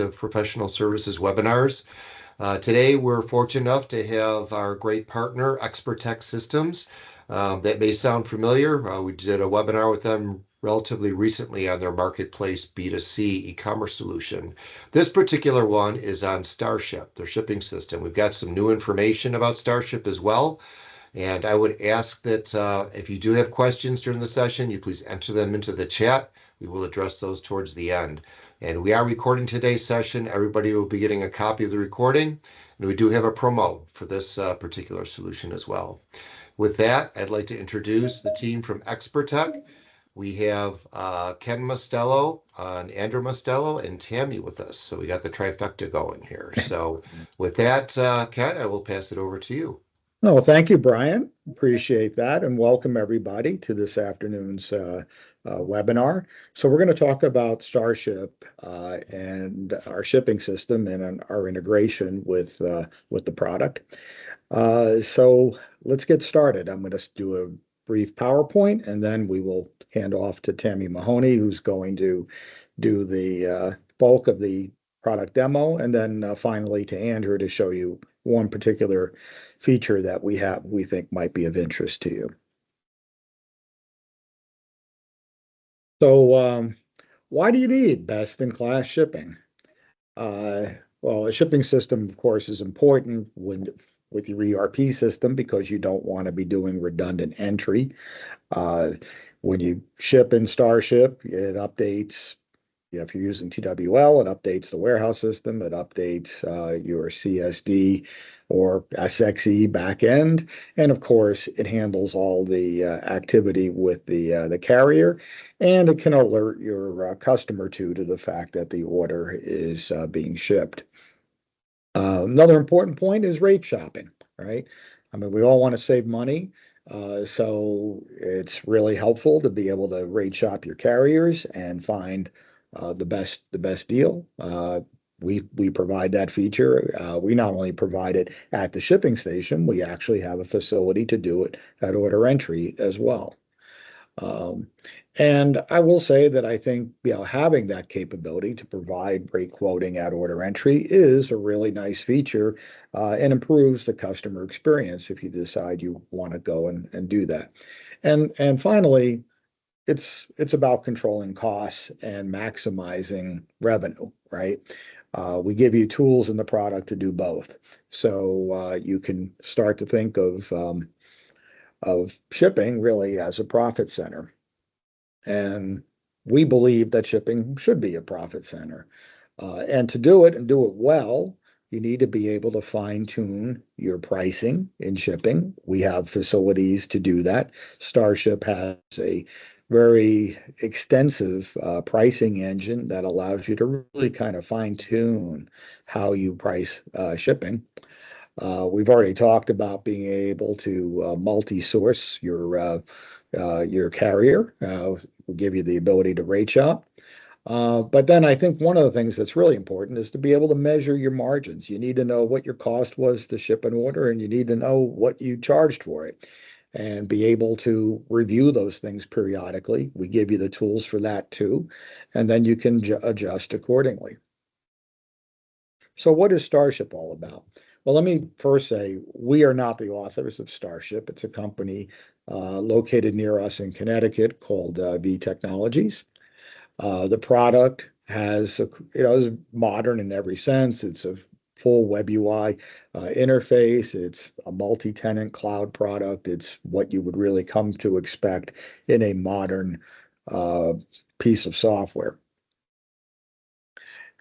of professional services webinars. Today, we're fortunate enough to have our great partner, Tech Systems. That may sound familiar. We did a webinar with them relatively recently on their marketplace B2C e-commerce solution. This particular one is on Starship, their shipping system. We've got some new information about Starship as well. And I would ask that if you do have questions during the session, you please enter them into the chat. We will address those towards the end. And we are recording today's session. Everybody will be getting a copy of the recording. And we do have a promo for this particular solution as well. With that, I'd like to introduce the team from Tech. We have Ken Mostello, and Andrew Mostello, and Tammy with us. So we got the trifecta going here. So with that, Ken, I will pass it over to you. Oh, thank you, Brian. Appreciate that, and welcome everybody to this afternoon's webinar. So we're going to talk about Starship and our shipping system and our integration with the product. So let's get started. I'm going to do a brief PowerPoint, and then we will hand off to Tammy Mahoney, who's going to do the bulk of the product demo, and then finally to Andrew to show you one particular feature that we think might be of interest to you. So why do you need best-in-class shipping? Well, a shipping system, of course, is important with your ERP system because you don't want to be doing redundant entry. When you ship in Starship, it updates. If you're using TWL, it updates the warehouse system, it updates your CSD or SX.e backend, and of course, it handles all the activity with the carrier, and it can alert your customer to the fact that the order is being shipped. Another important point is rate shopping, right? I mean, we all want to save money. So it's really helpful to be able to rate shop your carriers and find the best deal. We provide that feature. We not only provide it at the shipping station, we actually have a facility to do it at order entry as well. And I will say that I think having that capability to provide rate quoting at order entry is a really nice feature and improves the customer experience if you decide you want to go and do that. And finally, it's about controlling costs and maximizing revenue, right? We give you tools in the product to do both. So you can start to think of shipping really as a profit center. And we believe that shipping should be a profit center. And to do it and do it well, you need to be able to fine tune your pricing in shipping. We have facilities to do that. Starship has a very extensive pricing engine that allows you to really kind of fine tune how you price shipping. We've already talked about being able to multi-source your carrier. Will give you the ability to rate shop. But then I think one of the things that's really important is to be able to measure your margins. You need to know what your cost was to ship an order, and you need to know what you charged for it, and be able to review those things periodically. We give you the tools for that too, and then you can adjust accordingly. So what is Starship all about? Well, let me first say we are not the authors of Starship. It's a company located near us in Connecticut called V Technologies. The product is modern in every sense. It's a full web UI interface. It's a multi-tenant cloud product. It's what you would really come to expect in a modern piece of software.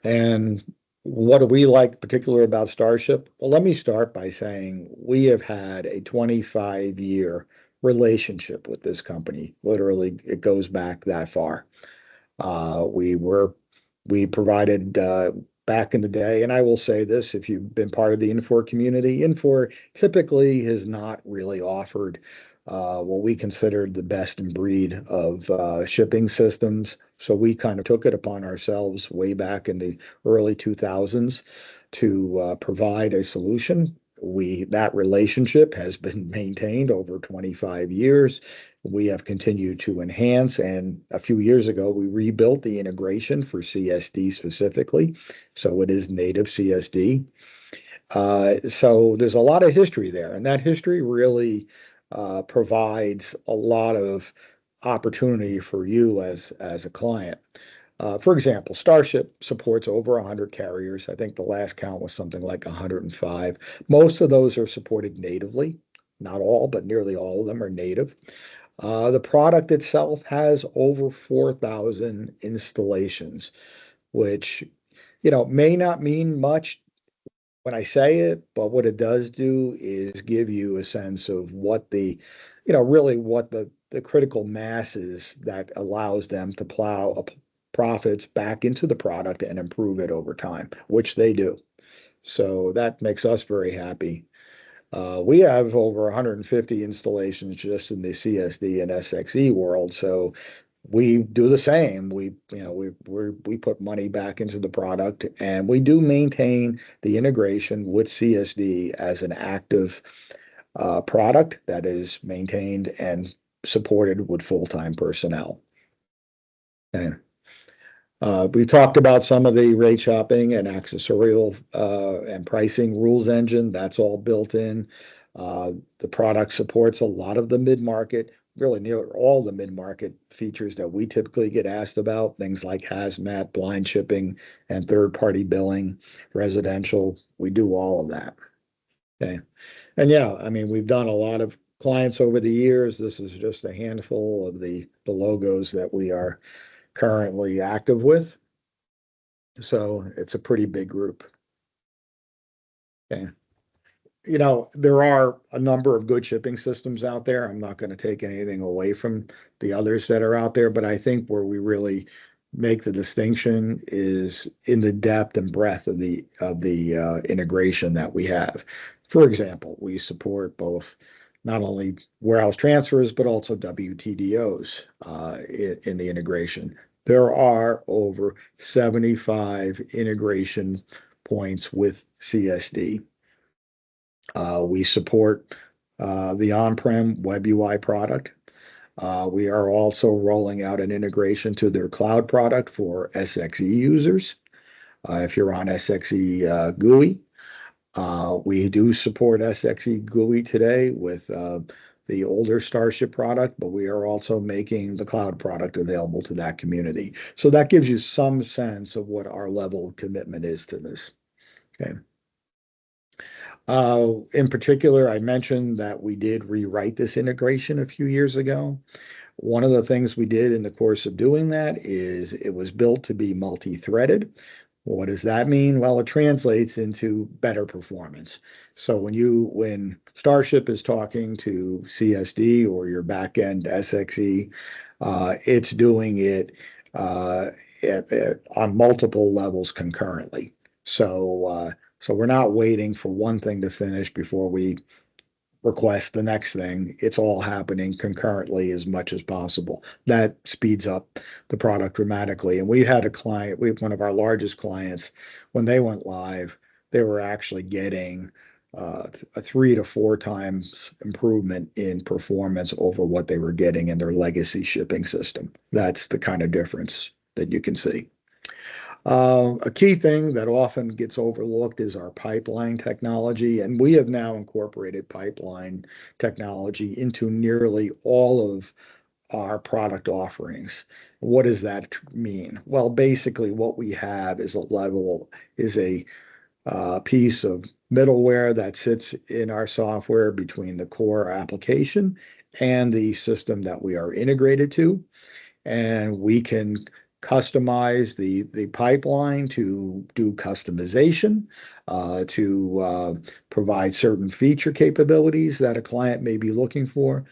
And what do we like particularly about Starship? Well, let me start by saying we have had a 25-year relationship with this company. Literally, it goes back that far. We provided back in the day, and I will say this, if you've been part of the Infor community, Infor typically has not really offered what we considered the best in breed of shipping systems. So we kind of took it upon ourselves way back in the early 2000s to provide a solution. That relationship has been maintained over 25 years. we have continued to enhance. And a few years ago, we rebuilt the integration for CSD specifically. So it is native CSD. So there's a lot of history there, and that history really provides a lot of opportunity for you as a client. For example, Starship supports over 100 carriers. I think the last count was something like 105. Most of those are supported natively. Not all, but nearly all of them are native. The product itself has over 4,000 installations, which, may not mean much when I say it, but what it does do is give you a sense of what really what the critical mass is that allows them to plow profits back into the product and improve it over time, which they do. So that makes us very happy. We have over 150 installations just in the CSD and SX.e world. So we do the same. We put money back into the product, and we do maintain the integration with CSD as an active product that is maintained and supported with full-time personnel. Okay. We talked about some of the rate shopping and accessorial and pricing rules engine. That's all built in. The product supports a lot of the mid-market, really near all the mid-market features that we typically get asked about, things like hazmat, blind shipping, and third-party billing, residential. We do all of that. Okay. And yeah, I mean, we've done a lot of clients over the years. This is just a handful of the logos that we are currently active with. So it's a pretty big group. Okay. There are a number of good shipping systems out there. I'm not going to take anything away from the others that are out there, but I think where we really make the distinction is in the depth and breadth of the integration that we have. For example, we support both not only warehouse transfers but also WTDOs in the integration. There are over 75 integration points with CSD. We support the on-prem web UI product. We are also rolling out an integration to their cloud product for SX.e users. If you're on SX.e GUI, we do support SX.e GUI today with the older Starship product, but we are also making the cloud product available to that community. So that gives you some sense of what our level of commitment is to this. Okay. In particular, I mentioned that we did rewrite this integration a few years ago. One of the things we did in the course of doing that is it was built to be multi-threaded. What does that mean? Well, it translates into better performance. So when Starship is talking to CSD or your backend SXE, it's doing it on multiple levels concurrently. So we're not waiting for one thing to finish before we request the next thing. It's all happening concurrently as much as possible. That speeds up the product dramatically. And we had a client, one of our largest clients, when they went live, they were actually getting a 3 to 4 times improvement in performance over what they were getting in their legacy shipping system. That's the kind of difference that you can see. A key thing that often gets overlooked is our pipeline technology, and we have now incorporated pipeline technology into nearly all of our product offerings. What does that mean? Well, basically, what we have is a piece of middleware that sits in our software between the core application and the system that we are integrated to, and we can customize the pipeline to do customization, to provide certain feature capabilities that a client may be looking for,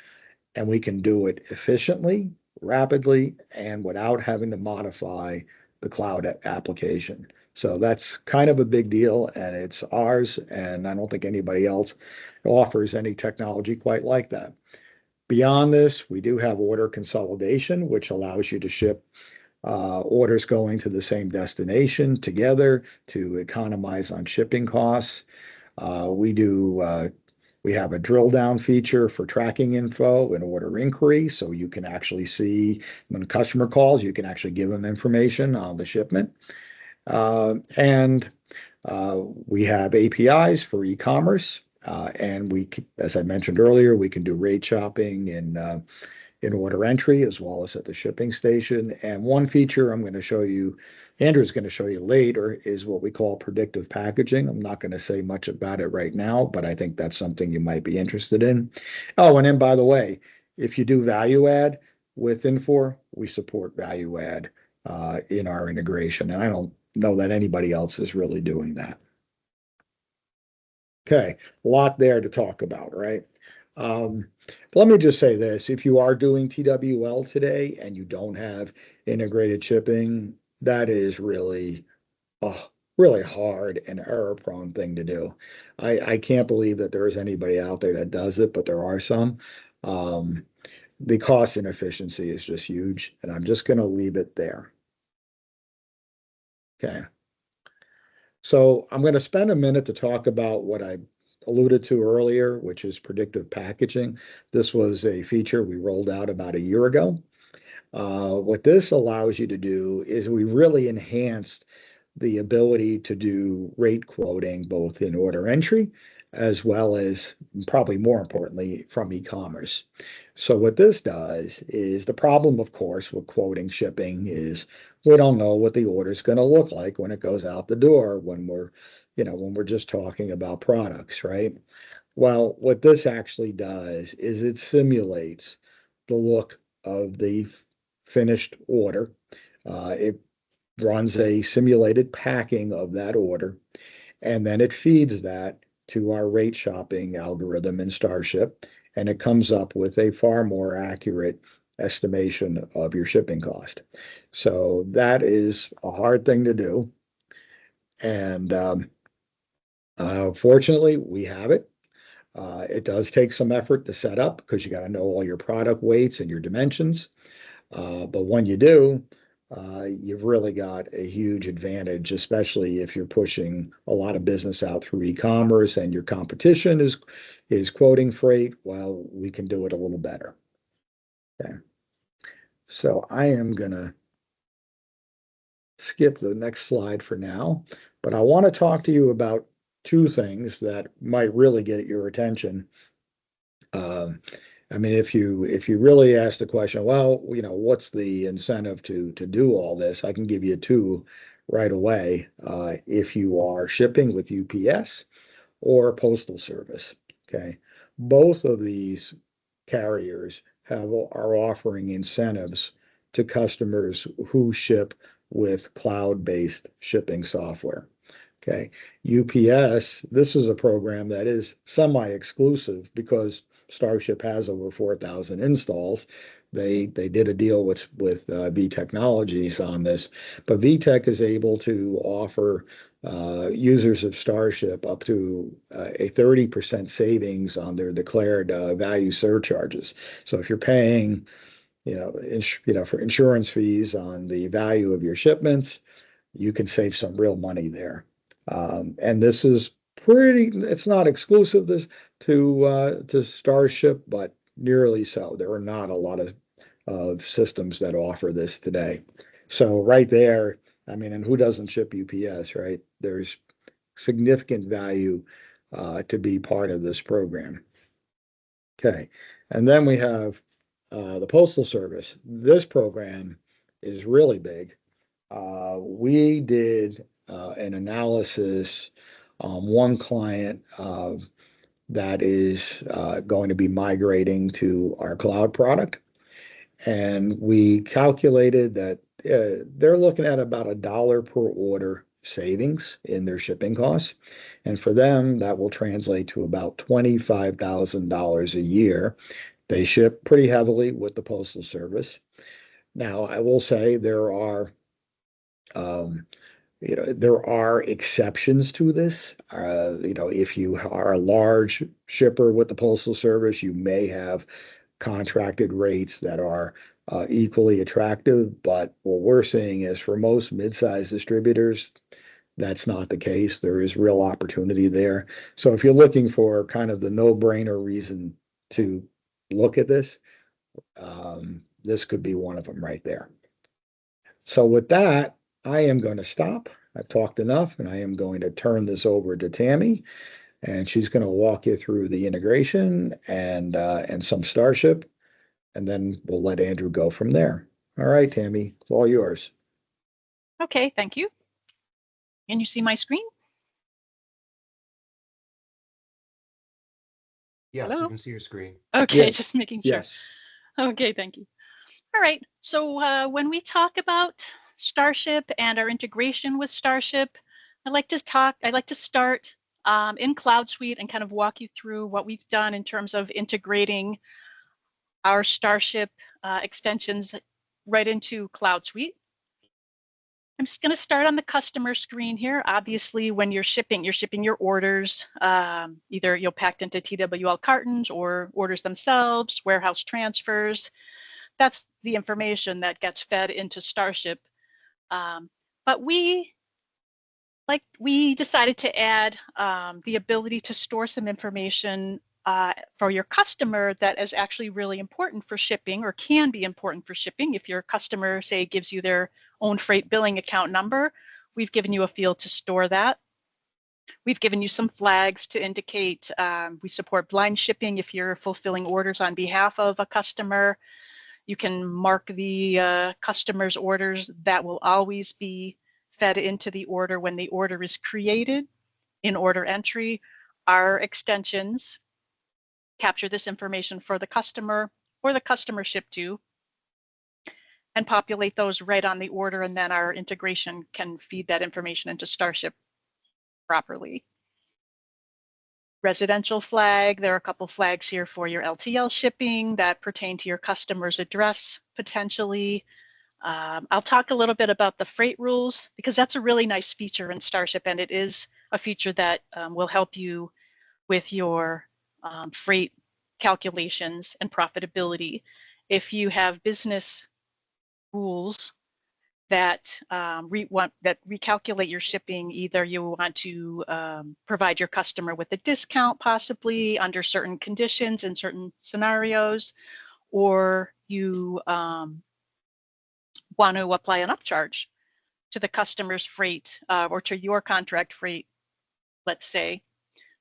and we can do it efficiently, rapidly, and without having to modify the cloud application. So that's kind of a big deal, and it's ours, and I don't think anybody else offers any technology quite like that. Beyond this, we do have order consolidation, which allows you to ship orders going to the same destination together to economize on shipping costs. We do We have a drill down feature for tracking info and order inquiry. So you can actually see when a customer calls, you can actually give them information on the shipment. And we have APIs for e-commerce. And as I mentioned earlier, we can do rate shopping in order entry as well as at the shipping station. And one feature I'm going to show you, Andrew's going to show you later, is what we call predictive packaging. I'm not going to say much about it right now, but I think that's something you might be interested in. Oh, and then by the way, if you do value add with Infor, we support value add in our integration. And I don't know that anybody else is really doing that. Okay, a lot there to talk about, right? But let me just say this, if you are doing TWL today and you don't have integrated shipping, that is really, oh, really hard and error-prone thing to do. I can't believe that there is anybody out there that does it, but there are some. Um, the cost inefficiency is just huge, and I'm just going to leave it there. Okay. So I'm going to spend a minute to talk about what I alluded to earlier, which is predictive packaging. This was a feature we rolled out about a year ago. What this allows you to do is we really enhanced the ability to do rate quoting both in order entry as well as, probably more importantly, from e-commerce. So what this does is, the problem, of course, with quoting shipping is we don't know what the order is going to look like when it goes out the door when we're just talking about products, right? Well, what this actually does is it simulates the look of the finished order. It runs a simulated packing of that order, and then it feeds that to our rate shopping algorithm in Starship, and it comes up with a far more accurate estimation of your shipping cost. So that is a hard thing to do. And fortunately, we have it. It does take some effort to set up because you got to know all your product weights and your dimensions. But when you do, you've really got a huge advantage, especially if you're pushing a lot of business out through e-commerce and your competition is quoting freight. Well, we can do it a little better. Okay. So I am gonna skip the next slide for now, but I want to talk to you about two things that might really get your attention. Um, I mean, if you really ask the question, well, what's the incentive to do all this? I can give you two right away. If you are shipping with UPS or Postal Service, okay, both of these carriers are offering incentives to customers who ship with cloud-based shipping software. Okay. UPS, this is a program that is semi-exclusive because Starship has over 4,000 installs. They did a deal with V Technologies on this, but VTech is able to offer users of Starship up to a 30% savings on their declared value surcharges. So if you're paying, for insurance fees on the value of your shipments, you can save some real money there. And this is it's not exclusive to Starship, but nearly so. There are not a lot of systems that offer this today. So right there, I mean, and who doesn't ship UPS, right? There's significant value to be part of this program. Okay. And then we have the Postal Service. This program is really big. We did an analysis on one client that is going to be migrating to our cloud product. And we calculated that they're looking at about $1 per order savings in their shipping costs. And for them, that will translate to about $25,000 a year. They ship pretty heavily with the Postal Service. Now, I will say um, there are exceptions to this. If you are a large shipper with the Postal Service, you may have contracted rates that are equally attractive. But what we're seeing is for most mid-sized distributors, that's not the case. There is real opportunity there. So if you're looking for kind of the no-brainer reason to look at this, this could be one of them right there. So with that, I am going to stop. I've talked enough, and I am going to turn this over to Tammy, and she's going to walk you through the integration and some Starship, and then we'll let Andrew go from there. All right, Tammy, it's all yours. Okay, thank you. Can you see my screen? Yes, Hello? you can see your screen. Okay, Yes. just making sure. Yes. Okay, thank you. All right, so when we talk about Starship and our integration with Starship, I like to start in Cloud Suite and kind of walk you through what we've done in terms of integrating our Starship extensions right into Cloud Suite. I'm just going to start on the customer screen here. Obviously, when you're shipping your orders, either you'll packed into TWL cartons or orders themselves, warehouse transfers. That's the information that gets fed into Starship. But we decided to add the ability to store some information for your customer that is actually really important for shipping, or can be important for shipping. If your customer, say, gives you their own freight billing account number, we've given you a field to store that. We've given you some flags to indicate we support blind shipping. If you're fulfilling orders on behalf of a customer, you can mark the customer's orders. That will always be fed into the order when the order is created in order entry. Our extensions capture this information for the customer or the customer shipped to and populate those right on the order, and then our integration can feed that information into Starship properly. Residential flag, there are a couple flags here for your LTL shipping that pertain to your customer's address potentially. I'll talk a little bit about the freight rules, because that's a really nice feature in Starship, and it is a feature that will help you with your freight calculations and profitability. If you have business rules that recalculate your shipping, either you want to provide your customer with a discount possibly under certain conditions in certain scenarios, or you want to apply an upcharge to the customer's freight or to your contract freight, let's say.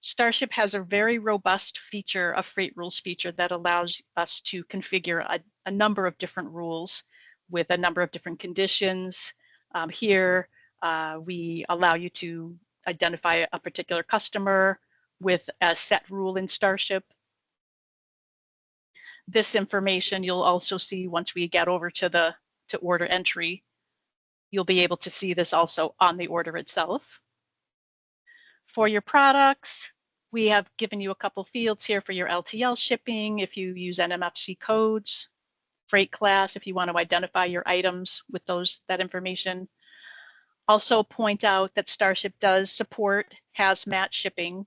Starship has a very robust feature, a freight rules feature, that allows us to configure a number of different rules with a number of different conditions. Here, we allow you to identify a particular customer with a set rule in Starship. This information you'll also see once we get over to order entry. You'll be able to see this also on the order itself. For your products, we have given you a couple fields here for your LTL shipping. If you use NMFC codes, freight class, if you want to identify your items with that information. Also point out that Starship does support hazmat shipping.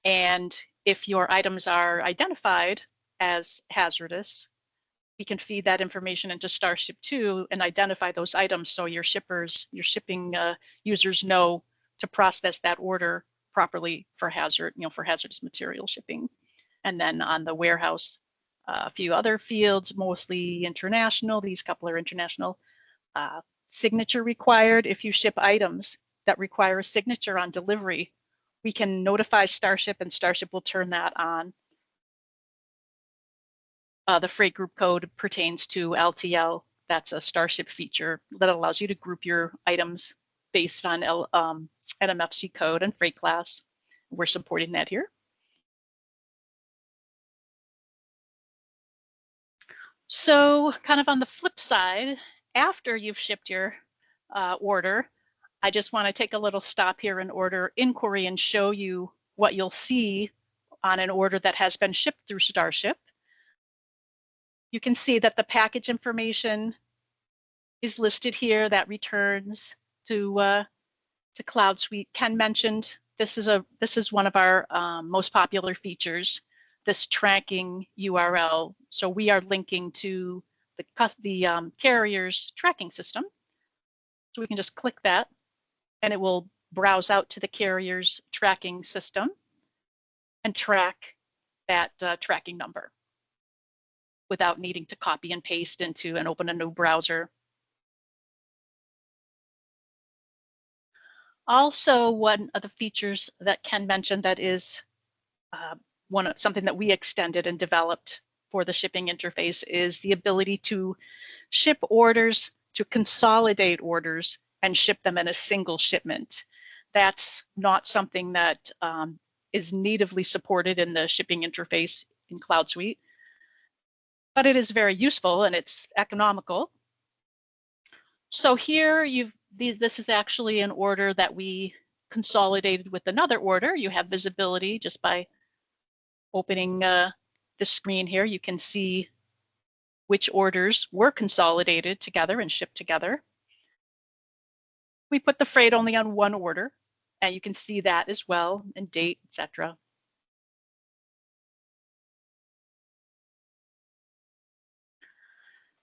And if your items are identified as hazardous, we can feed that information into Starship too and identify those items, so your shipping users know to process that order properly for hazardous material shipping. And then on the warehouse, a few other fields, mostly international. These couple are international. Signature required. If you ship items that require a signature on delivery, we can notify Starship, and Starship will turn that on. The freight group code pertains to LTL. That's a Starship feature that allows you to group your items based on NMFC code and freight class. We're supporting that here. So kind of on the flip side, after you've shipped your order, I just want to take a little stop here in order inquiry and show you what you'll see on an order that has been shipped through Starship. You can see that the package information is listed here that returns to Cloud Suite. Ken mentioned this is one of our most popular features, this tracking URL. So we are linking to the carrier's tracking system. So we can just click that. and it will browse out to the carrier's tracking system and track that tracking number without needing to copy and paste into and open a new browser. Also, one of the features that Ken mentioned that is something that we extended and developed for the shipping interface is the ability to ship orders, to consolidate orders and ship them in a single shipment. That's not something that is natively supported in the shipping interface in Cloud Suite, but it is very useful and it's economical. So here this is actually an order that we consolidated with another order. You have visibility just by opening the screen here. You can see which orders were consolidated together and shipped together. We put the freight only on one order, and you can see that as well, and date, etc.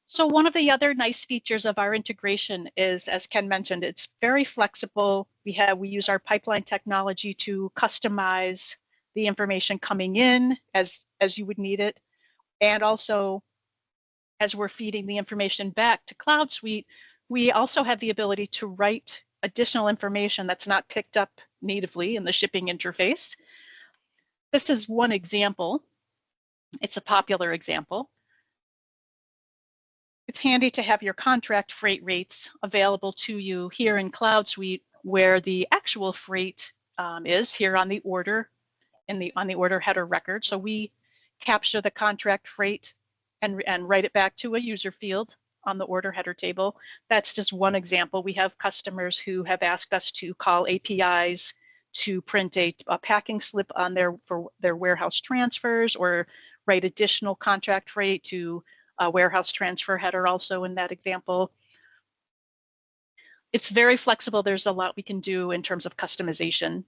So one of the other nice features of our integration is, as Ken mentioned, it's very flexible. We use our pipeline technology to customize the information coming in as you would need it, and also as we're feeding the information back to Cloud Suite, we also have the ability to write additional information that's not picked up natively in the shipping interface. This is one example. It's a popular example. It's handy to have your contract freight rates available to you here in Cloud Suite, where the actual freight is here on the order, on the order header record. So we capture the contract freight and write it back to a user field on the order header table. That's just one example. We have customers who have asked us to call APIs to print a packing slip on for their warehouse transfers, or write additional contract freight to a warehouse transfer header also in that example. It's very flexible. There's a lot we can do in terms of customization.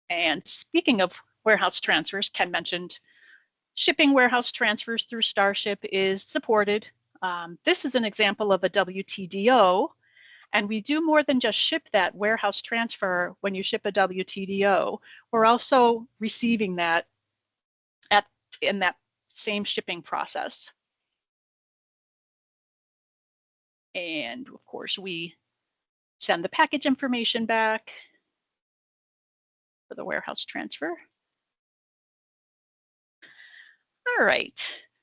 And speaking of warehouse transfers, Ken mentioned shipping warehouse transfers through Starship is supported. This is an example of a WTDO, and we do more than just ship that warehouse transfer when you ship a WTDO. We're also receiving that in that same shipping process. And of course, we send the package information back for the warehouse transfer. All right,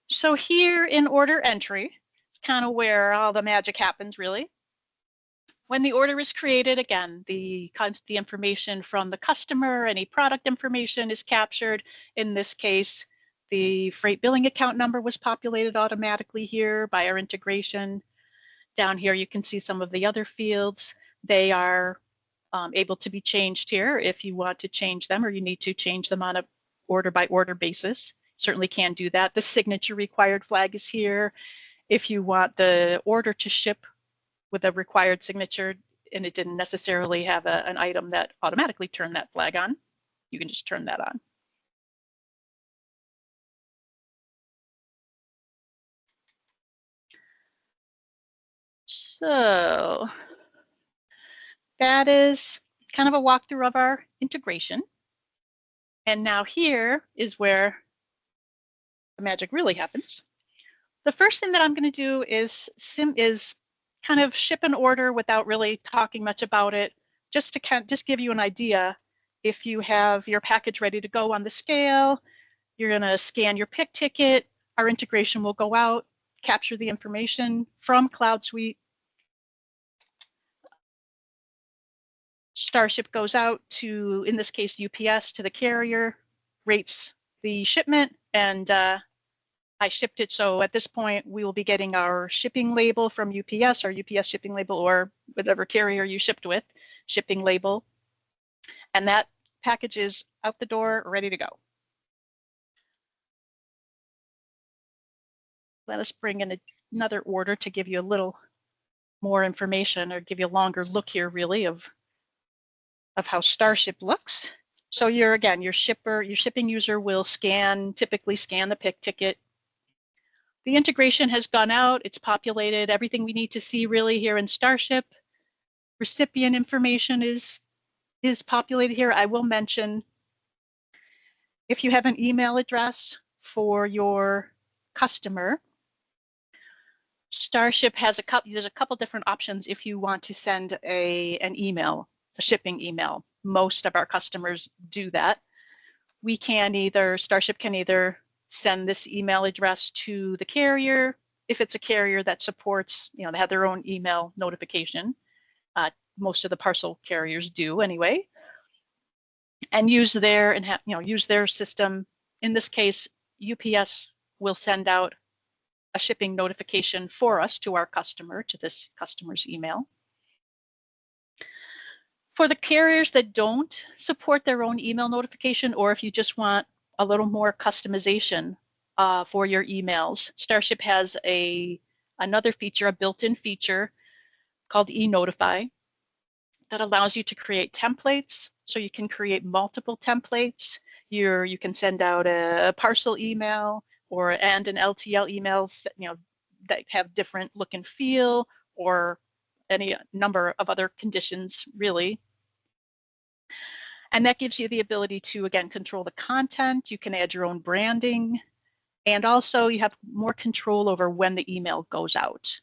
so here in order entry, it's kind of where all the magic happens, really. When the order is created, again, the information from the customer, any product information is captured. In this case, the freight billing account number was populated automatically here by our integration. Down here, you can see some of the other fields. They are able to be changed here if you want to change them, or you need to change them on a order by order basis. Certainly can do that. The signature required flag is here. If you want the order to ship with a required signature and it didn't necessarily have an item that automatically turned that flag on, you can just turn that on. So that is kind of a walkthrough of our integration. And now here is where the magic really happens. The first thing that I'm going to do is kind of ship an order without really talking much about it, just to just give you an idea. If you have your package ready to go on the scale, you're going to scan your pick ticket. Our integration will go out, capture the information from Cloud Suite. Starship goes out to, in this case, UPS, to the carrier, rates the shipment, and I shipped it. So at this point, we will be getting our shipping label from UPS, our UPS shipping label, or whatever carrier you shipped with, shipping label. And that package is out the door, ready to go. Let us bring in another order to give you a little more information, or give you a longer look here, really, of how Starship looks. So your shipping user will typically scan the pick ticket. The integration has gone out, it's populated everything we need to see really here in Starship. recipient information is populated here. I will mention, if you have an email address for your customer, Starship has there's a couple different options if you want to send an email, a shipping email. Most of our customers do that. Starship can either send this email address to the carrier, if it's a carrier that supports, they have their own email notification. Most of the parcel carriers do anyway, and use their system. In this case, UPS will send out a shipping notification for us to our customer, to this customer's email. For the carriers that don't support their own email notification, or if you just want a little more customization for your emails, Starship has another feature, a built-in feature called e-Notify, that allows you to create templates. So you can create multiple templates. You can send out a parcel email and an LTL email, that have different look and feel, or any number of other conditions, really. And that gives you the ability to, again, control the content. You can add your own branding, and also you have more control over when the email goes out.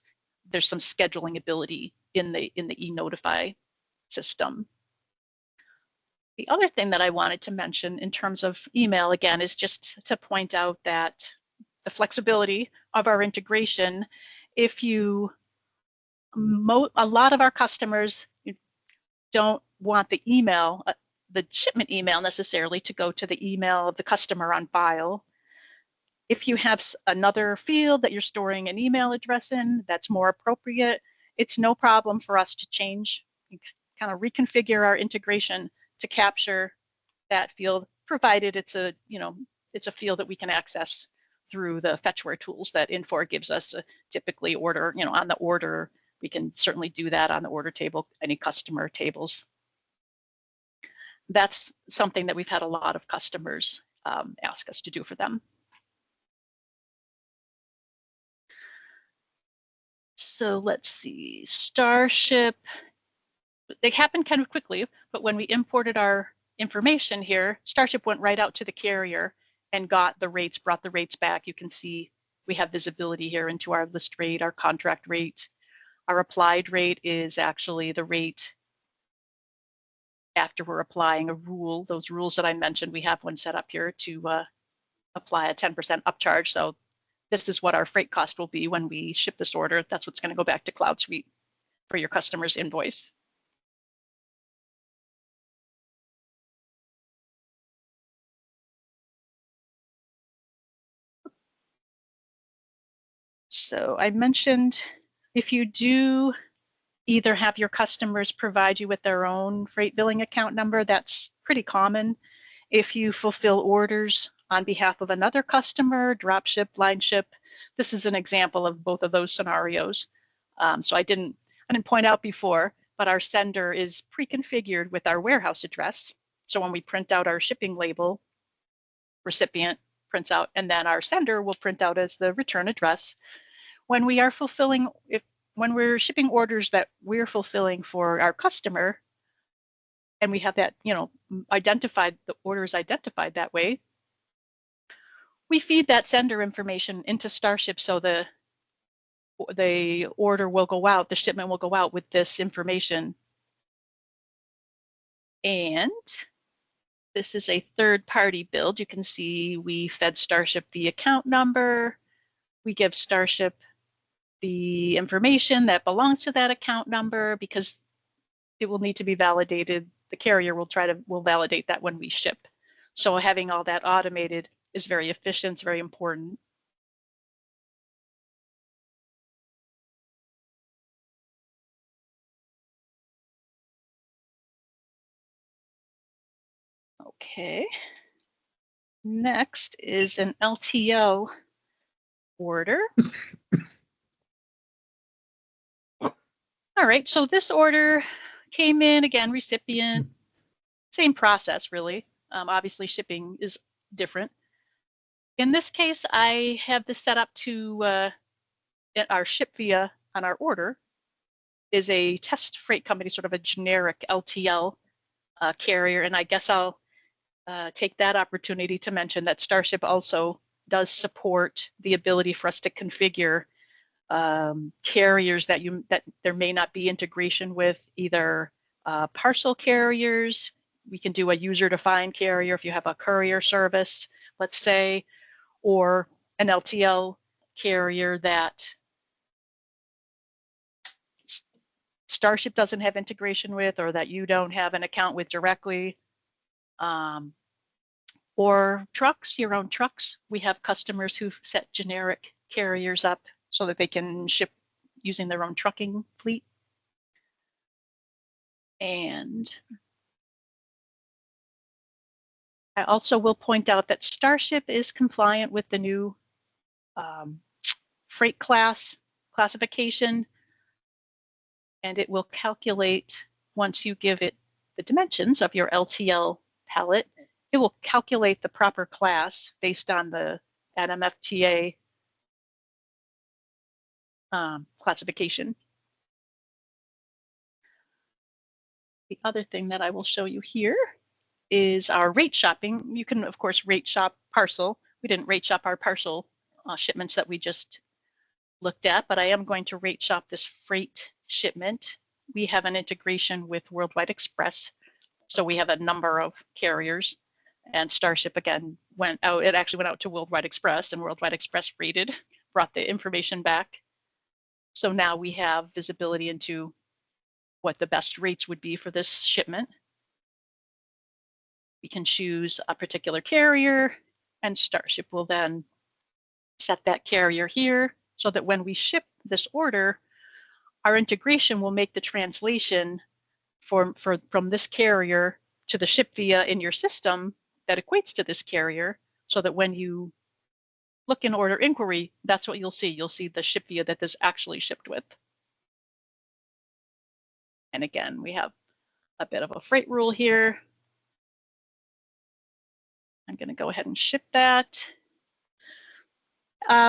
There's some scheduling ability in the e-Notify system. The other thing that I wanted to mention in terms of email, again, is just to point out that the flexibility of our integration. A lot of our customers don't want the email, the shipment email necessarily, to go to the email of the customer on file. If you have another field that you're storing an email address in that's more appropriate, it's no problem for us to change, kind of reconfigure our integration to capture that field, provided it's a field that we can access through the fetchware tools that Infor gives us. Typically order, on the order, we can certainly do that on the order table, any customer tables. That's something that we've had a lot of customers ask us to do for them. So let's see, Starship, they happened kind of quickly, but when we imported our information here, Starship went right out to the carrier and got the rates, brought the rates back. You can see we have visibility here into our list rate, our contract rate. Our applied rate is actually the rate after we're applying a rule. Those rules that I mentioned, we have one set up here to apply a 10% upcharge. So this is what our freight cost will be when we ship this order. That's what's going to go back to Cloud Suite for your customer's invoice. So I mentioned, if you do either have your customers provide you with their own freight billing account number, that's pretty common. If you fulfill orders on behalf of another customer, drop ship, line ship, this is an example of both of those scenarios. So I didn't point out before, but our sender is pre-configured with our warehouse address. So when we print out our shipping label, recipient prints out, and then our sender will print out as the return address. When we are fulfilling, when we're shipping orders that we're fulfilling for our customer, and we have that, identified, the order is identified that way, we feed that sender information into Starship, so the order will go out, the shipment will go out with this information. And this is a third-party build. You can see we fed Starship the account number. We give Starship the information that belongs to that account number, because it will need to be validated. The carrier will validate that when we ship. So having all that automated is very efficient, it's very important. Okay. Next is an LTL order. All right, so this order came in, again, recipient, same process really. Obviously shipping is different. In this case, I have this set up to our ship via on our order. is a test freight company, sort of a generic LTL carrier. And I guess I'll take that opportunity to mention that Starship also does support the ability for us to configure carriers that there may not be integration with, either parcel carriers. We can do a user-defined carrier if you have a courier service, let's say, or an LTL carrier that Starship doesn't have integration with, or that you don't have an account with directly. Or trucks, your own trucks. We have customers who've set generic carriers up so that they can ship using their own trucking fleet. And I also will point out that Starship is compliant with the new freight classification, and it will calculate, once you give it the dimensions of your LTL pallet, it will calculate the proper class based on the NMFTA classification. The other thing that I will show you here is our rate shopping. You can, of course, rate shop parcel. We didn't rate shop our parcel shipments that we just looked at, but I am going to rate shop this freight shipment. We have an integration with Worldwide Express, so we have a number of carriers, and Starship again went out. It actually went out to Worldwide Express, and Worldwide Express rated, brought the information back. So now we have visibility into what the best rates would be for this shipment. We can choose a particular carrier, and Starship will then set that carrier here so that when we ship this order, our integration will make the translation from this carrier to the ship via in your system that equates to this carrier, so that when you look in order inquiry, that's what you'll see. You'll see the ship via that this actually shipped with. And again, we have a bit of a freight rule here. I'm going to go ahead and ship that.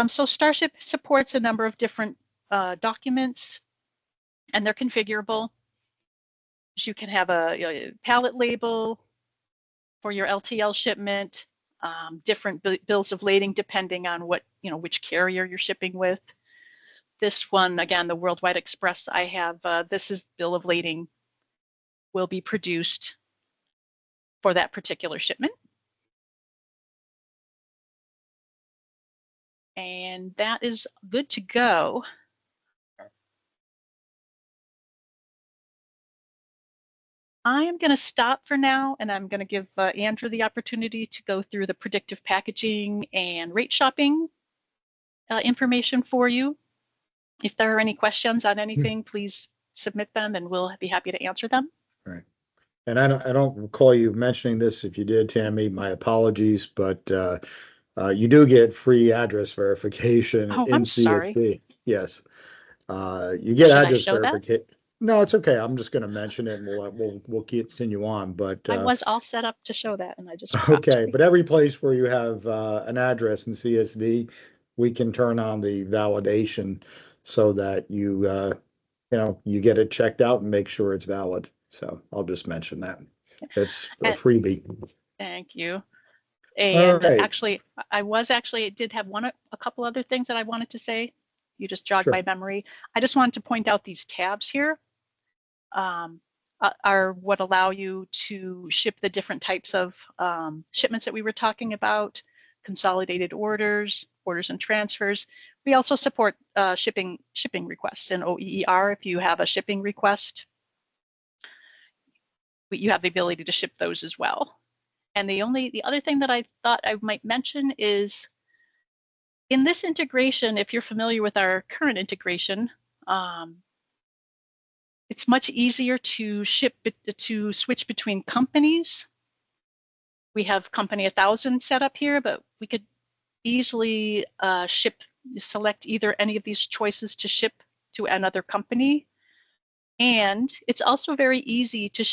So Starship supports a number of different documents, and they're configurable. So you can have a pallet label for your LTL shipment, different bills of lading depending on what, which carrier you're shipping with. This one, again, the Worldwide Express, I have, this is bill of lading will be produced for that particular shipment. And that is good to go. I am going to stop for now, and I'm going to give Andrew the opportunity to go through the predictive packaging and rate shopping information for you. If there are any questions on anything, please submit them, and we'll be happy to answer them. Right. And I don't recall you mentioning this. If you did, Tammy, my apologies, but you do get free address verification Oh, in I'm CSD. sorry. Yes. You get Should I address show that? verification. No, it's okay. I'm just going to mention it, and we'll continue on. But I was all set up to show that, and I just forgot. okay. But every place where you have an address in CSD, we can turn on the validation so that you get it checked out and make sure it's valid. So I'll just mention that. It's a freebie. Thank you. And right. actually, I did have a couple other things that I wanted to say. You just jogged my memory. I just wanted to point out these tabs here are what allow you to ship the different types of shipments that we were talking about, consolidated orders and transfers. We also support shipping requests in OEER. If you have a shipping request, you have the ability to ship those as well. And the other thing that I thought I might mention is in this integration, if you're familiar with our current integration, it's much easier to switch between companies. We have company 1000 set up here, but we could easily select either any of these choices to ship to another company. And it's also very easy to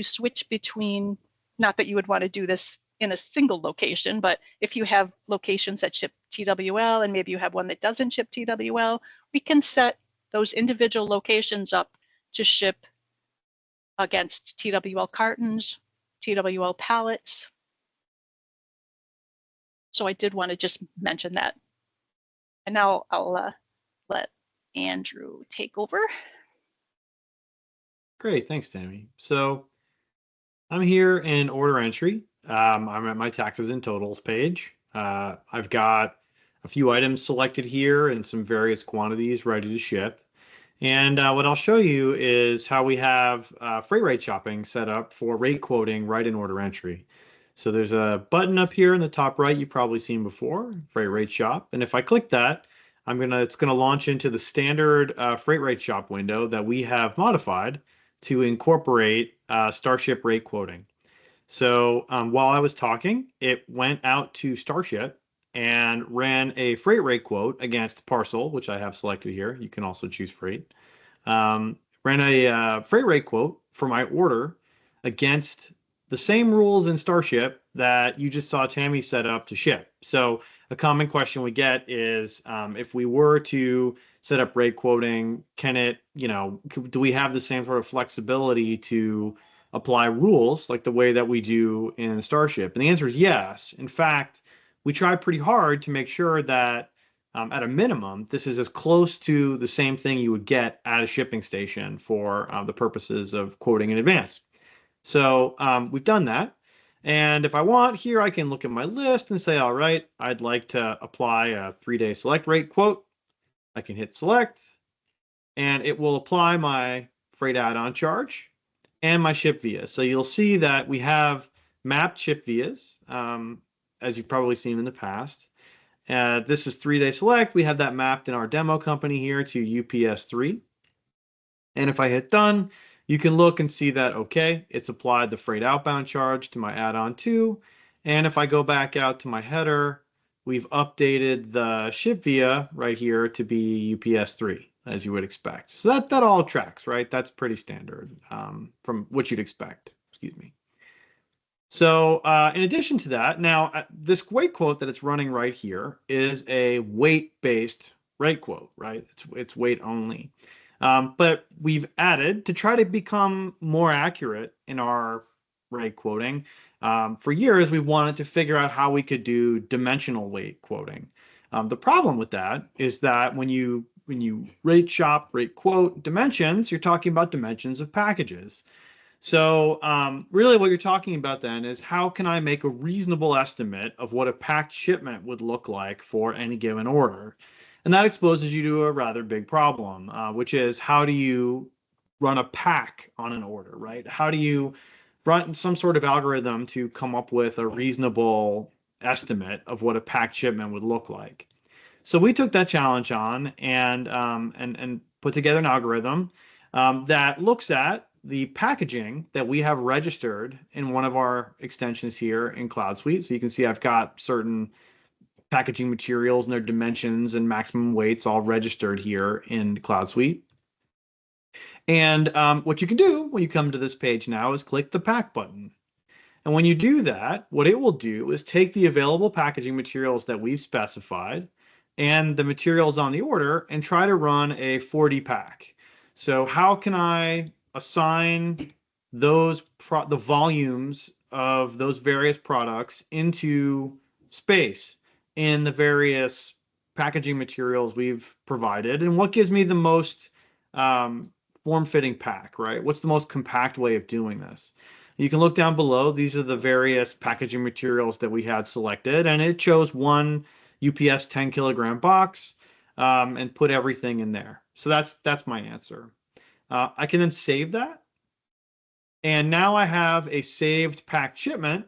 switch between, not that you would want to do this in a single location, but if you have locations that ship TWL and maybe you have one that doesn't ship TWL, we can set those individual locations up to ship against TWL cartons, TWL pallets. So I did want to just mention that. And now I'll let Andrew take over. Great, thanks, Tammy. So I'm here in order entry. I'm at my taxes and totals page. I've got a few items selected here and some various quantities ready to ship. And what I'll show you is how we have freight rate shopping set up for rate quoting right in order entry. So there's a button up here in the top right you've probably seen before, freight rate shop. And if I click that, it's gonna launch into the standard freight rate shop window that we have modified to incorporate Starship rate quoting. So while I was talking, it went out to Starship and ran a freight rate quote against parcel, which I have selected here. You can also choose freight. Ran a freight rate quote for my order against the same rules in Starship that you just saw Tammy set up to ship. So a common question we get is if we were to set up rate quoting, can it, do we have the same sort of flexibility to apply rules like the way that we do in Starship? And the answer is yes. In fact, we try pretty hard to make sure that at a minimum, this is as close to the same thing you would get at a shipping station for the purposes of quoting in advance. So we've done that. And if I want here, I can look at my list and say, all right, I'd like to apply a 3-day select rate quote. I can hit select and it will apply my freight add-on charge and my ship via. So you'll see that we have mapped ship vias, as you've probably seen in the past. This is 3-day select. We have that mapped in our demo company here to UPS 3. And if I hit done, you can look and see that, okay, it's applied the freight outbound charge to my add-on 2. And if I go back out to my header, we've updated the ship via right here to be UPS 3, as you would expect. So that all tracks, right? That's pretty standard from what you'd expect, excuse me. So in addition to that, now this weight quote that it's running right here is a weight-based rate quote, right? It's weight only. But we've added to try to become more accurate in our rate quoting. For years, we've wanted to figure out how we could do dimensional weight quoting. The problem with that is that when you rate shop, rate quote dimensions, you're talking about dimensions of packages. So really what you're talking about then is how can I make a reasonable estimate of what a packed shipment would look like for any given order? And that exposes you to a rather big problem, which is how do you run a pack on an order, right? How do you run some sort of algorithm to come up with a reasonable estimate of what a packed shipment would look like? So we took that challenge on and put together an algorithm that looks at the packaging that we have registered in one of our extensions here in Cloud Suite. So you can see I've got certain packaging materials and their dimensions and maximum weights all registered here in Cloud Suite. And what you can do when you come to this page now is click the pack button. And when you do that, what it will do is take the available packaging materials that we've specified and the materials on the order and try to run a 4D pack. So how can I assign the volumes of those various products into space in the various packaging materials we've provided, and what gives me the most form-fitting pack, right? What's the most compact way of doing this? You can look down below. These are the various packaging materials that we had selected, and it chose one UPS 10 kilogram box and put everything in there. So that's my answer. I can then save that. And now I have a saved packed shipment.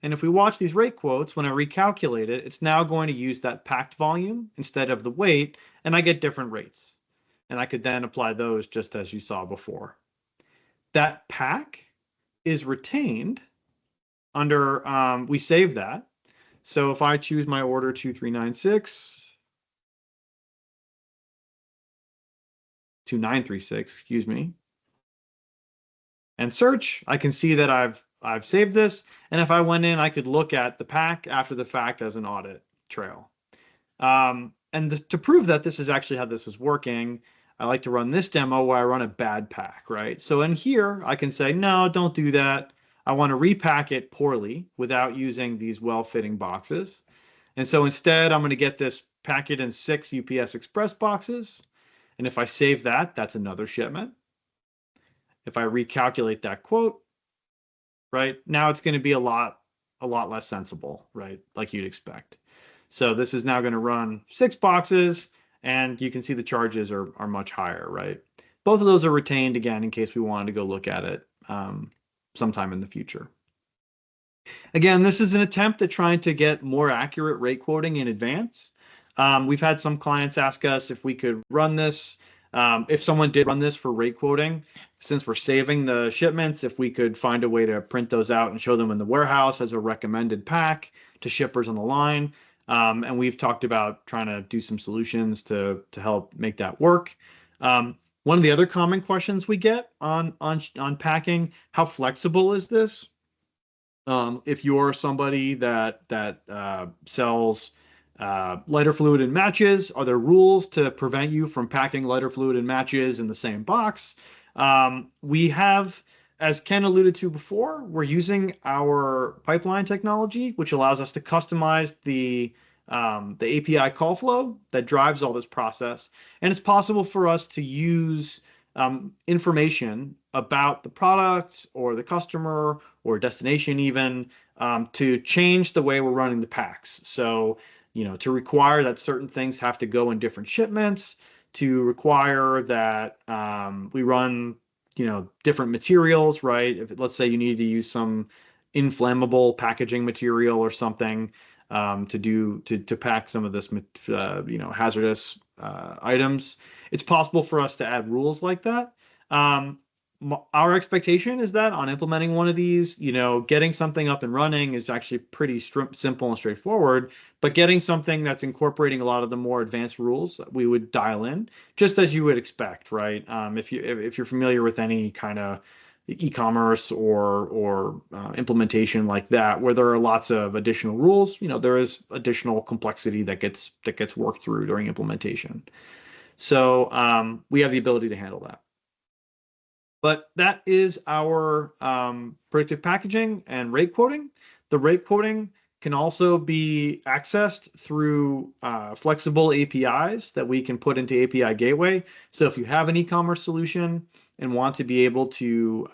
And if we watch these rate quotes, when I recalculate it, it's now going to use that packed volume instead of the weight, and I get different rates. And I could then apply those just as you saw before. That pack is retained under, we save that. So if I choose my order 2396, 2936, excuse me, and search, I can see that I've saved this. And if I went in, I could look at the pack after the fact as an audit trail. To prove that this is actually how this is working, I like to run this demo where I run a bad pack, right? So in here, I can say, no, don't do that. I want to repack it poorly without using these well-fitting boxes. And so instead, I'm going to get this packet in 6 UPS Express boxes. And if I save that, that's another shipment. If I recalculate that quote, right, now it's going to be a lot less sensible, right, like you'd expect. So this is now going to run 6 boxes, and you can see the charges are much higher, right? Both of those are retained, again, in case we wanted to go look at it sometime in the future. Again, this is an attempt at trying to get more accurate rate quoting in advance. We've had some clients ask us if we could run this. If someone did run this for rate quoting, since we're saving the shipments, if we could find a way to print those out and show them in the warehouse as a recommended pack to shippers on the line. And we've talked about trying to do some solutions to help make that work. One of the other common questions we get on packing, how flexible is this? If you're somebody that sells lighter fluid and matches, are there rules to prevent you from packing lighter fluid and matches in the same box? We have, as Ken alluded to before, we're using our pipeline technology, which allows us to customize the API call flow that drives all this process. And it's possible for us to use information about the product or the customer or destination even to change the way we're running the packs. So, to require that certain things have to go in different shipments, to require that we run, different materials, right? If let's say you need to use some inflammable packaging material or something to pack some of this, hazardous items, it's possible for us to add rules like that. Our expectation is that on implementing one of these, getting something up and running is actually pretty simple and straightforward, but getting something that's incorporating a lot of the more advanced rules, we would dial in, just as you would expect, right? If you're familiar with any kind of e-commerce or implementation like that, where there are lots of additional rules, there is additional complexity that gets worked through during implementation. So we have the ability to handle that. But that is our predictive packaging and rate quoting. The rate quoting can also be accessed through flexible APIs that we can put into API Gateway. So if you have an e-commerce solution and want to be able to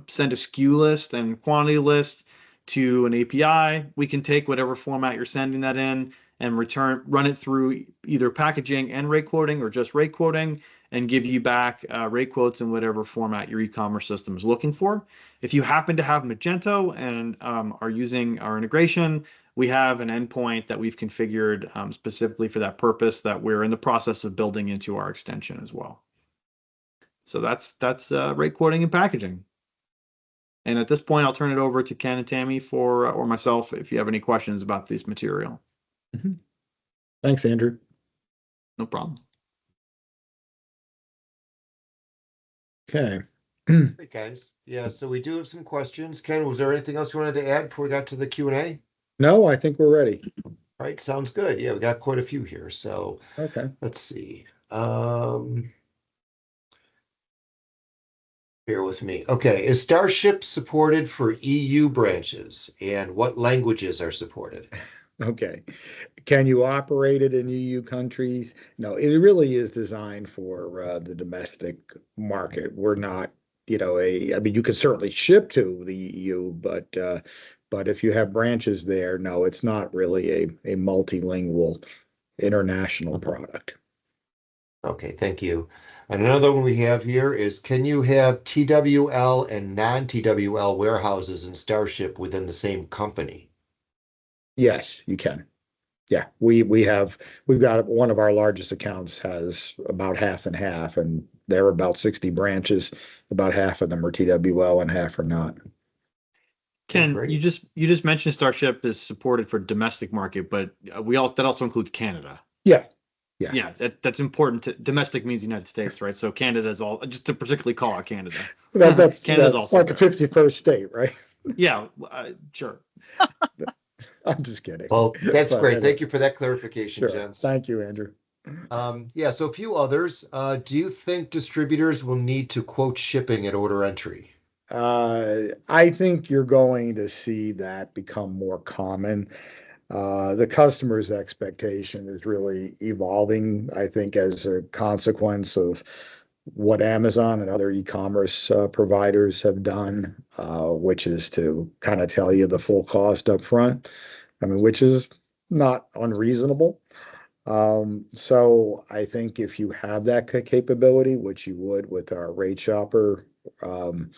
send a SKU list and quantity list to an API, we can take whatever format you're sending that in and run it through either packaging and rate quoting or just rate quoting, and give you back rate quotes in whatever format your e-commerce system is looking for. If you happen to have Magento and are using our integration, we have an endpoint that we've configured specifically for that purpose that we're in the process of building into our extension as well. So that's rate quoting and packaging. And at this point, I'll turn it over to Ken and Tammy or myself if you have any questions about this material. Mm-hmm. Thanks, Andrew. No problem. Okay. Hey, guys. Yeah, so we do have some questions. Ken, was there anything else you wanted to add before we got to the Q&A? No, I think we're ready. All right, sounds good. Yeah, we got quite a few here. So Okay. let's see. Bear with me. Okay, is Starship supported for EU branches, and what languages are supported? Okay. Can you operate it in EU countries? No, it really is designed for the domestic market. We're not, I mean, you can certainly ship to the EU, but if you have branches there, no, it's not really a multilingual international product. Okay, thank you. And another one we have here is, can you have TWL and non-TWL warehouses in Starship within the same company? Yes, you can. Yeah, we've got one of our largest accounts has about half and half, and there are about 60 branches. About half of them are TWL and half are not. Ken, Great. you just mentioned Starship is supported for domestic market, but that also includes Canada. Yeah. Yeah, that's important. Domestic means United States, right? So Canada is all, just to particularly call out Canada. That's Canada's also like a 51st state, right? Yeah, sure. I'm just kidding. Well, that's But great. anyway, Thank you for that clarification, sure. gents. Thank you, Andrew. Yeah, so a few others. Do you think distributors will need to quote shipping at order entry? I think you're going to see that become more common. The customer's expectation is really evolving, I think, as a consequence of what Amazon and other e-commerce providers have done, which is to kind of tell you the full cost up front. I mean, which is not unreasonable. So I think if you have that capability, which you would with our rate shopper, um,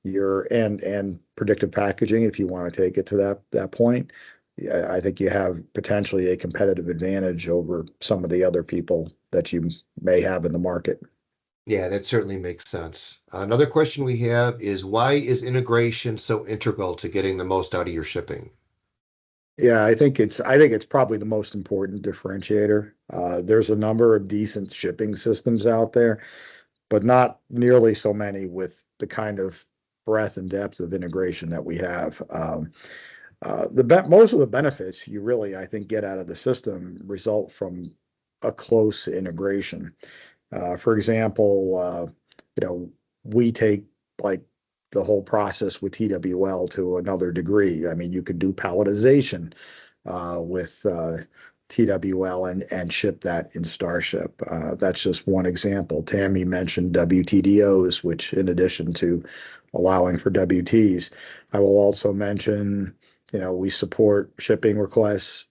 your and predictive packaging, if you want to take it to that point, yeah, I think you have potentially a competitive advantage over some of the other people that you may have in the market. Yeah, that certainly makes sense. Another question we have is why is integration so integral to getting the most out of your shipping? Yeah, I think it's probably the most important differentiator. There's a number of decent shipping systems out there, but not nearly so many with the kind of breadth and depth of integration that we have. Most of the benefits you really, I think, get out of the system result from a close integration. For example, we take like the whole process with TWL to another degree. I mean, you could do palletization with TWL and ship that in Starship. That's just one example. Tammy mentioned WTDOs, which in addition to allowing for WTs, I will also mention, we support shipping requests,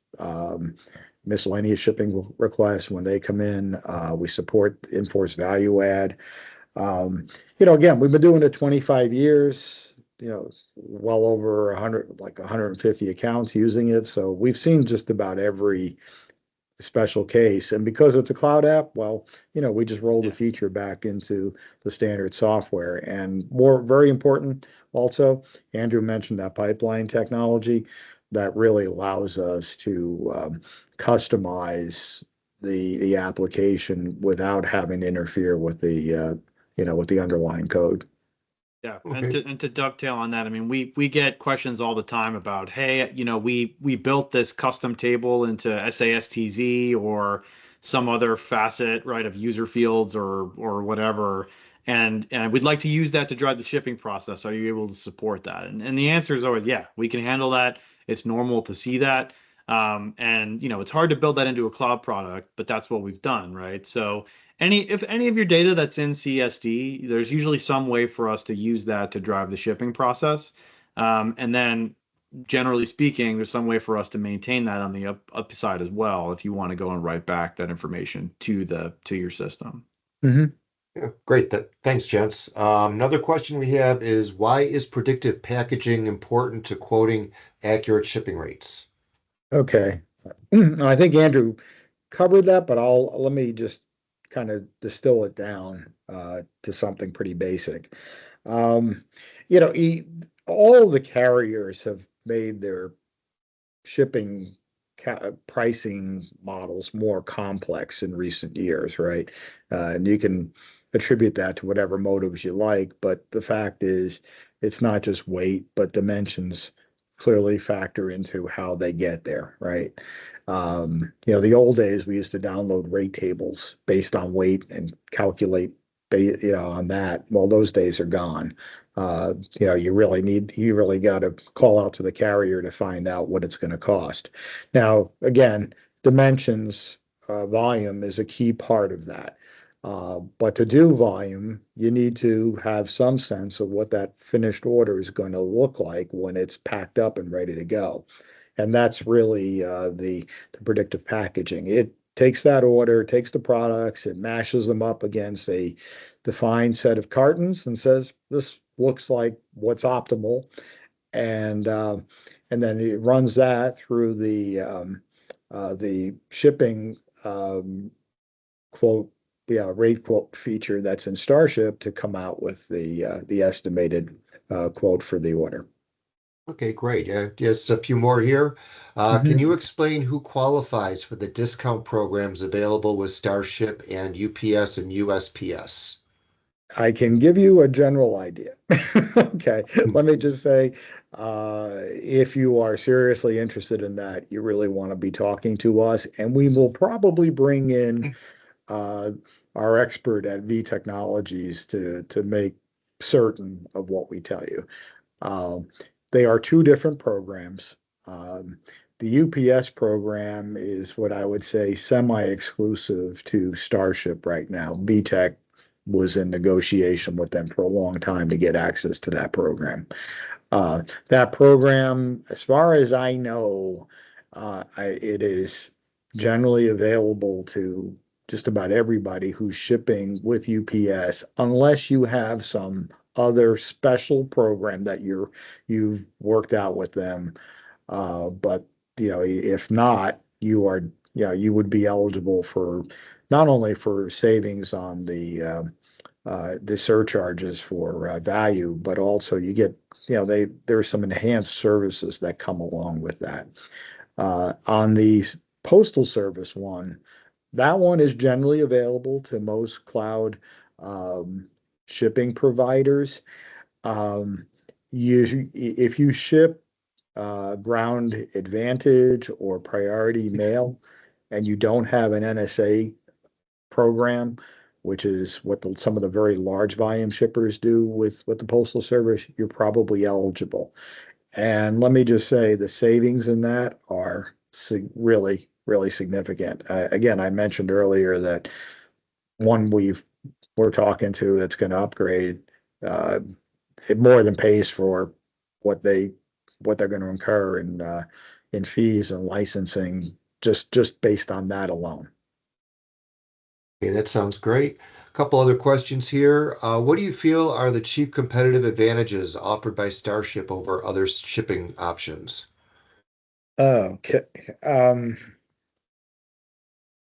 miscellaneous shipping requests when they come in. We support enforced value add. Again, we've been doing it 25 years, well over 100, like 150 accounts using it. So we've seen just about every special case. And because it's a cloud app, well, we just roll the Yeah. feature back into the standard software. And more, very important also, Andrew mentioned that pipeline technology that really allows us to customize the application without having to interfere with the underlying code. Yeah, and Okay. to dovetail on that, I mean, we get questions all the time about, hey, we built this custom table into SASTZ or some other facet, right, of user fields or whatever, and we'd like to use that to drive the shipping process. Are you able to support that? And the answer is always, yeah, we can handle that. It's normal to see that. And it's hard to build that into a cloud product, but that's what we've done, right? So if any of your data that's in CSD, there's usually some way for us to use that to drive the shipping process. And then generally speaking, there's some way for us to maintain that on the upside as well if you want to go and write back that information to your system. Mhm. Yeah, great. Thanks, gents. Another question we have is why is predictive packaging important to quoting accurate shipping rates? Okay. I think Andrew covered that, but let me just kind of distill it down to something pretty basic. Um, all of the carriers have made their shipping pricing models more complex in recent years, right? And you can attribute that to whatever motives you like, but the fact is, it's not just weight, but dimensions clearly factor into how they get there, right? The old days we used to download rate tables based on weight and calculate, on that. Well, those days are gone. You really got to call out to the carrier to find out what it's going to cost. Now, again, dimensions, volume is a key part of that. But to do volume, you need to have some sense of what that finished order is going to look like when it's packed up and ready to go. And that's really the predictive packaging. It takes that order, takes the products, it mashes them up against a defined set of cartons and says, this looks like what's optimal. And uh, and then it runs that through the shipping quote, yeah, rate quote feature that's in Starship to come out with the estimated quote for the order. Okay, great. Just a few more here. Can you Mhm. explain who qualifies for the discount programs available with Starship and UPS and USPS? I can give you a general idea. Okay, let me just say, if you are seriously interested in that, you really want to be talking to us, and we will probably bring in uh, our expert at V Technologies to make certain of what we tell you. Um, they are two different programs. Um, the UPS program is what I would say semi-exclusive to Starship right now. VTech was in negotiation with them for a long time to get access to that program. That program, as far as I know, it is generally available to just about everybody who's shipping with UPS, unless you have some other special program that you've worked out with them. But if not, you would be eligible for not only for savings on the surcharges for value, but also you get, there's some enhanced services that come along with that. On the postal service one, that one is generally available to most cloud um, shipping providers. Um, if you ship Ground Advantage or Priority Mail, and you don't have an NSA program, which is what some of the very large volume shippers do with the Postal Service, you're probably eligible. And let me just say the savings in that are really, really significant. Again, I mentioned earlier that one we're talking to that's going to upgrade, uh, it more than pays for what they what they're going to incur in fees and licensing just based on that alone. Okay, that sounds great. A couple other questions here. What do you feel are the chief competitive advantages offered by Starship over other shipping options? Okay. Um,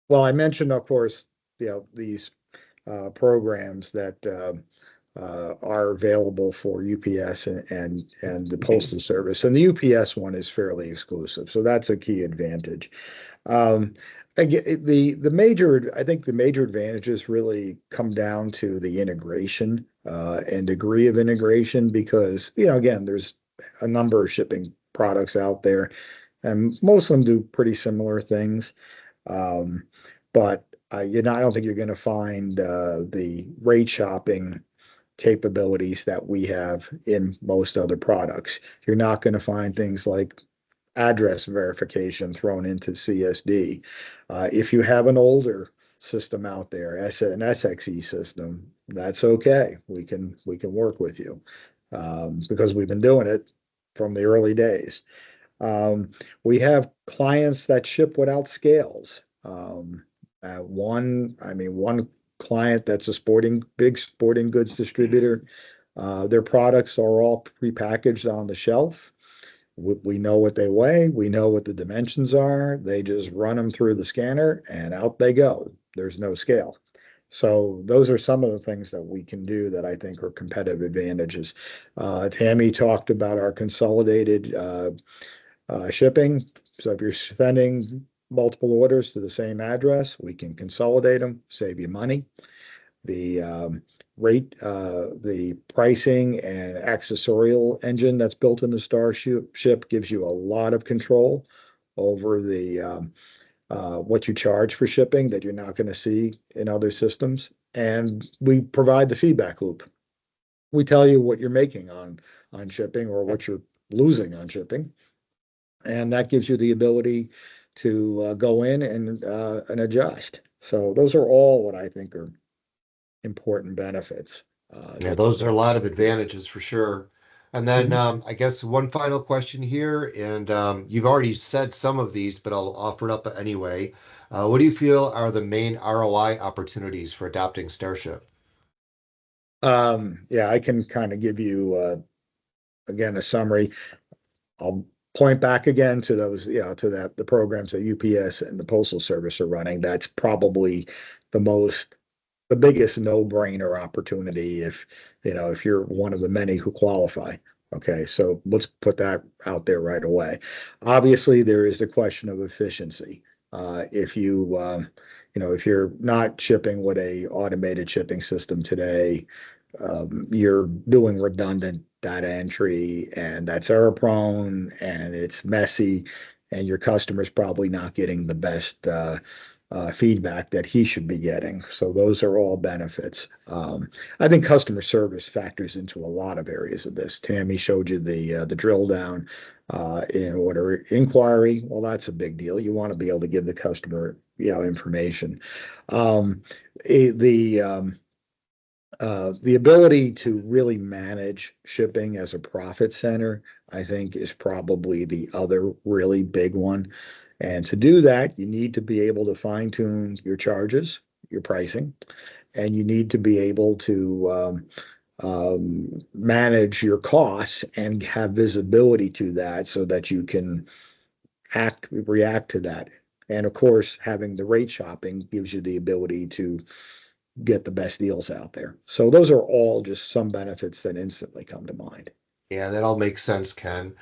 well, I mentioned, of course, these programs that are available for UPS and the Postal Service, and the UPS one is fairly exclusive, so that's a key advantage. Um, again, I think the major advantages really come down to the integration and degree of integration because, again, there's a number of shipping products out there, and most of them do pretty similar things. Um, but I don't think you're going to find the rate shopping capabilities that we have in most other products. You're not going to find things like address verification thrown into CSD. If you have an older system out there, an SX.e system, that's okay. We can work with you because we've been doing it from the early days. We have clients that ship without scales. One client that's a big sporting goods distributor. Their products are all prepackaged on the shelf. We know what they weigh. We know what the dimensions are. They just run them through the scanner and out they go. There's no scale. So those are some of the things that we can do that I think are competitive advantages. Tammy talked about our consolidated shipping. So if you're sending multiple orders to the same address, we can consolidate them, save you money. The the pricing and accessorial engine that's built in the Starship gives you a lot of control over the what you charge for shipping that you're not going to see in other systems. And we provide the feedback loop. We tell you what you're making on shipping or what you're losing on shipping, and that gives you the ability to go in and adjust. So those are all what I think are important benefits. Yeah, those are a lot of advantages for sure. And then Mhm. I guess one final question here, and you've already said some of these, but I'll offer it up anyway. What do you feel are the main ROI opportunities for adopting Starship? Yeah, I can kind of give you again a summary. I'll point back again to those, to the programs that UPS and the Postal Service are running. That's probably the most the biggest no-brainer opportunity if you're one of the many who qualify. Okay, so let's put that out there right away. Obviously, there is the question of efficiency. If you, if you're not shipping with a automated shipping system today, you're doing redundant data entry, and that's error prone and it's messy, and your customer's probably not getting the best feedback that he should be getting. So those are all benefits. I think customer service factors into a lot of areas of this. Tammy showed you the drill down in order inquiry. Well, that's a big deal. You want to be able to give the customer, information. Um, the the ability to really manage shipping as a profit center, I think, is probably the other really big one. And to do that, you need to be able to fine tune your charges, your pricing, and you need to be able to manage your costs and have visibility to that so that you can react to that. And of course, having the rate shopping gives you the ability to get the best deals out there. So those are all just some benefits that instantly come to mind. Yeah, that all makes sense, Ken.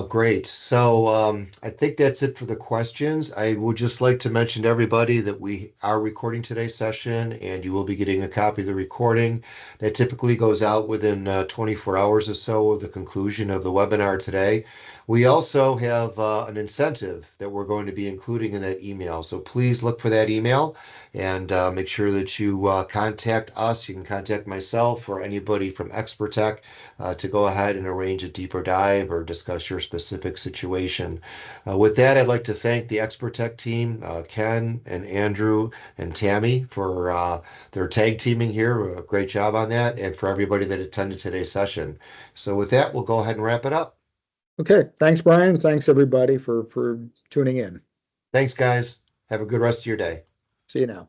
Great. So I think that's it for the questions. I would just like to mention to everybody that we are recording today's session, and you will be getting a copy of the recording. That typically goes out within 24 hours or so of the conclusion of the webinar today. We also have an incentive that we're going to be including in that email. So please look for that email and make sure that you contact us. You can contact myself or anybody from ExperTech to go ahead and arrange a deeper dive or discuss your specific situation. With that, I'd like to thank the ExperTech team, Ken and Andrew and Tammy, for their tag teaming here. Great job on that, and for everybody that attended today's session. So with that, we'll go ahead and wrap it up. Okay, thanks, Brian. Thanks everybody for tuning in. Thanks, guys. Have a good rest of your day. See you now.